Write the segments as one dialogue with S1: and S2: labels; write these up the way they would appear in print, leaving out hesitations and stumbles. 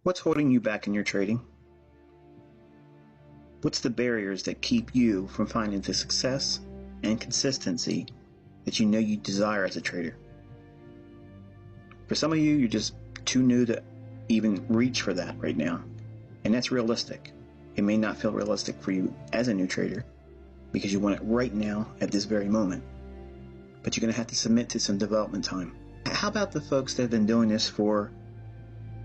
S1: What's holding you back in your trading? What's the barriers that keep you from finding the success and consistency that you know you desire as a trader? For some of you, you're just too new to even reach for that right now. And that's realistic. It may not feel realistic for you as a new trader because you want it right now at this very moment. But you're going to have to submit to some development time. How about the folks that have been doing this for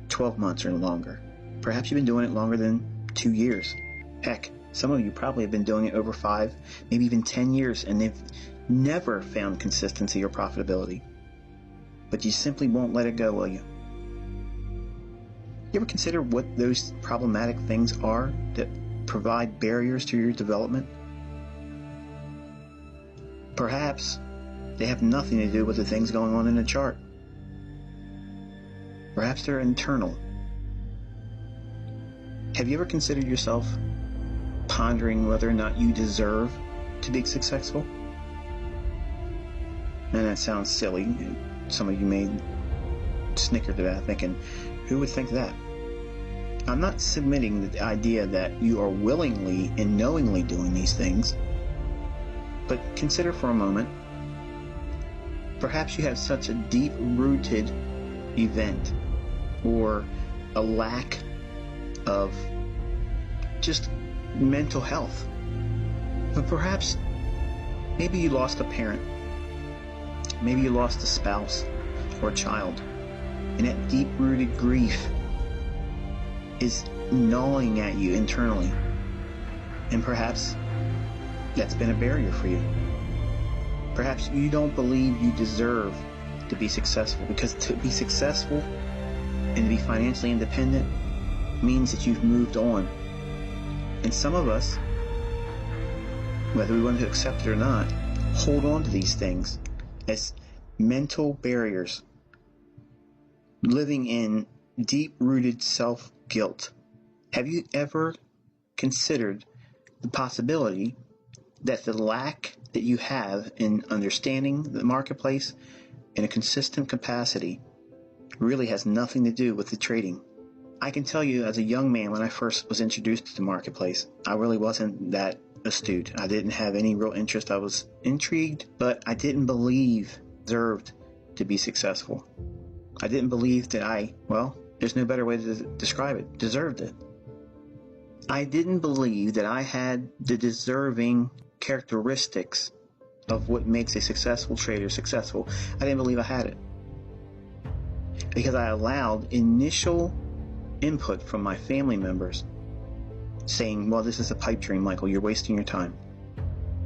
S1: 12 months or longer? Perhaps you've been doing it longer than 2 years. Heck, some of you probably have been doing it over 5, maybe even 10 years, and they've never found consistency or profitability. But you simply won't let it go, will you? You ever consider what those problematic things are that provide barriers to your development? Perhaps they have nothing to do with the things going on in the chart. Perhaps they're internal. Have you ever considered yourself pondering whether or not you deserve to be successful? And that sounds silly. Some of you may snicker to that, thinking, who would think that? I'm not submitting the idea that you are willingly and knowingly doing these things, but consider for a moment, perhaps you have such a deep-rooted event or a lack of just mental health. But perhaps maybe you lost a parent, maybe you lost a spouse or a child, and that deep-rooted grief is gnawing at you internally, and perhaps that's been a barrier for you. Perhaps you don't believe you deserve to be successful, because to be successful and to be financially independent means that you've moved on. And some of us, whether we want to accept it or not, hold on to these things as mental barriers, living in deep-rooted self-guilt. Have you ever considered the possibility that the lack that you have in understanding the marketplace in a consistent capacity really has nothing to do with the trading? I can tell you, as a young man, when I first was introduced to the marketplace, I really wasn't that astute. I didn't have any real interest. I was intrigued, but I didn't believe I deserved to be successful. I didn't believe that there's no better way to describe it, deserved it. I didn't believe that I had the deserving characteristics of what makes a successful trader successful. I didn't believe I had it, because I allowed initial input from my family members saying, well, this is a pipe dream, Michael. You're wasting your time.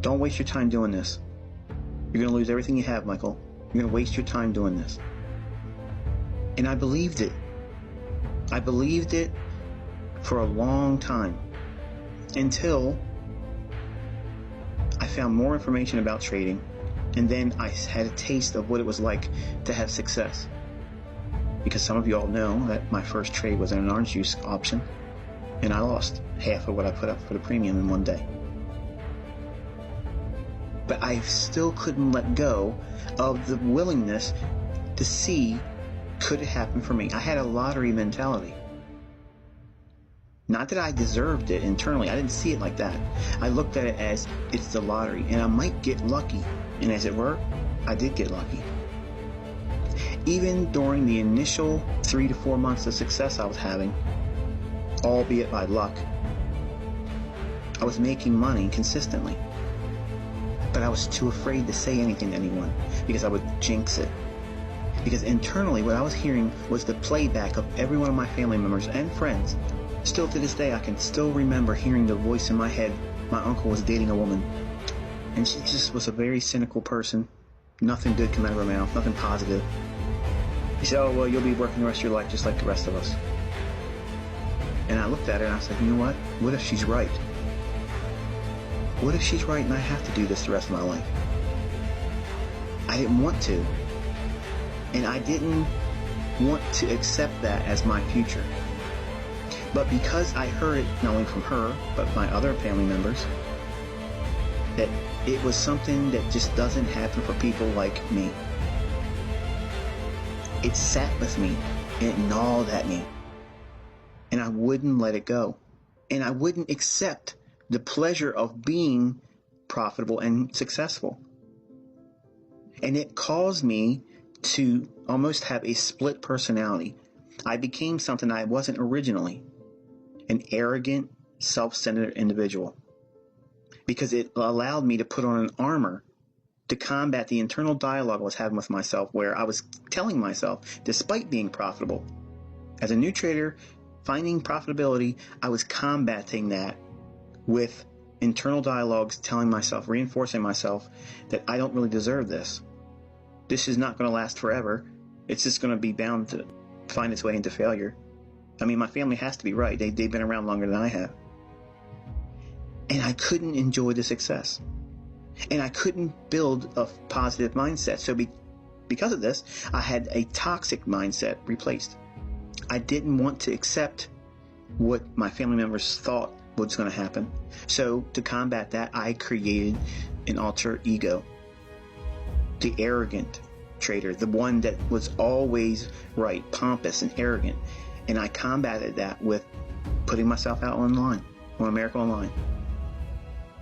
S1: Don't waste your time doing this. You're going to lose everything you have, Michael. You're going to waste your time doing this. And I believed it. I believed it for a long time, until I found more information about trading, and then I had a taste of what it was like to have success. Because some of you all know that my first trade was in an orange juice option, and I lost half of what I put up for the premium in one day. But I still couldn't let go of the willingness to see, could it happen for me? I had a lottery mentality. Not that I deserved it internally. I didn't see it like that. I looked at it as, it's the lottery, and I might get lucky. And as it were, I did get lucky. Even during the initial 3 to 4 months of success I was having, albeit by luck, I was making money consistently. But I was too afraid to say anything to anyone, because I would jinx it. Because internally, what I was hearing was the playback of every one of my family members and friends. Still to this day, I can still remember hearing the voice in my head. My uncle was dating a woman, and she just was a very cynical person. Nothing good came out of her mouth, nothing positive. He said, oh, well, you'll be working the rest of your life just like the rest of us. And I looked at her and I said, you know what? What if she's right? What if she's right and I have to do this the rest of my life? I didn't want to. And I didn't want to accept that as my future. But because I heard it not only from her, but my other family members, that it was something that just doesn't happen for people like me. It sat with me, and it gnawed at me. and I wouldn't let it go. And I wouldn't accept the pleasure of being profitable and successful. And it caused me to almost have a split personality. I became something I wasn't originally, an arrogant, self-centered individual, because it allowed me to put on an armor to combat the internal dialogue I was having with myself, where I was telling myself, despite being profitable, as a new trader, finding profitability, I was combating that with internal dialogues, telling myself, reinforcing myself that I don't really deserve this. This is not going to last forever. It's just going to be bound to find its way into failure. I mean, my family has to be right. They've been around longer than I have. And I couldn't enjoy the success. And I couldn't build a positive mindset. So because of this, I had a toxic mindset replaced. I didn't want to accept what my family members thought was going to happen. So to combat that, I created an alter ego. The arrogant trader, the one that was always right, pompous and arrogant. And I combated that with putting myself out online, on America Online.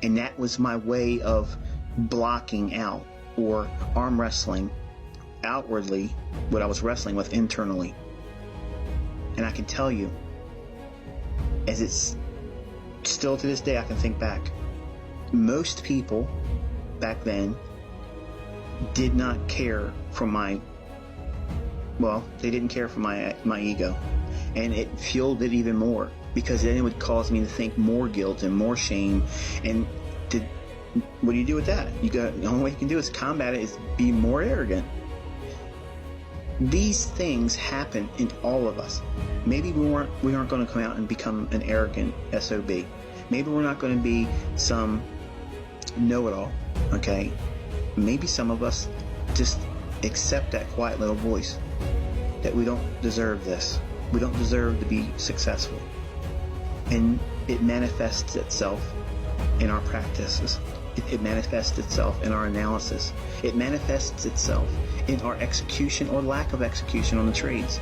S1: And that was my way of blocking out or arm wrestling outwardly what I was wrestling with internally. And I can tell you, as it's still to this day, I can think back, most people back then did not care for they didn't care for my ego. And it fueled it even more, because then it would cause me to think more guilt and more shame. And what do you do with that? The only way you can do is combat it, is be more arrogant. These things happen in all of us. Maybe we aren't going to come out and become an arrogant SOB. Maybe we're not going to be some know-it-all, okay? Maybe some of us just accept that quiet little voice that we don't deserve this. We don't deserve to be successful. And it manifests itself in our practices. It manifests itself in our analysis. It manifests itself in our execution or lack of execution on the trades.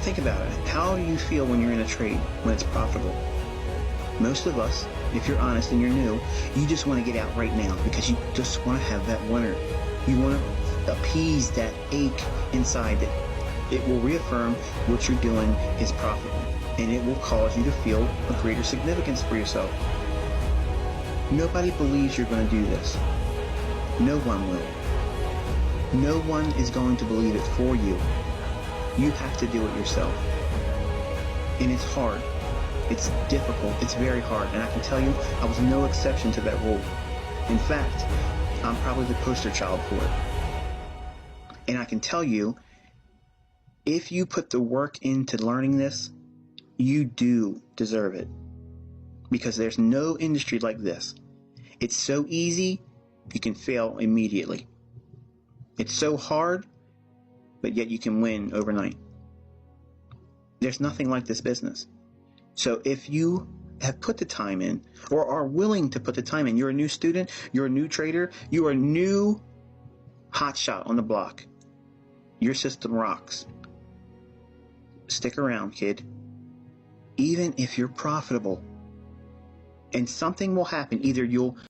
S1: Think about it. How do you feel when you're in a trade, when it's profitable? Most of us, if you're honest and you're new, you just want to get out right now because you just want to have that winner. You want to appease that ache inside that it will reaffirm what you're doing is profitable, and it will cause you to feel a greater significance for yourself. Nobody believes you're going to do this. No one will. No one is going to believe it for you. You have to do it yourself. And it's hard. It's difficult. It's very hard. And I can tell you, I was no exception to that rule. In fact, I'm probably the poster child for it. And I can tell you, if you put the work into learning this, you do deserve it. Because there's no industry like this. It's so easy, you can fail immediately. It's so hard, but yet you can win overnight. There's nothing like this business. So if you have put the time in, or are willing to put the time in, you're a new student, you're a new trader, you're a new hotshot on the block. Your system rocks. Stick around, kid. Even if you're profitable. And something will happen. Either you'll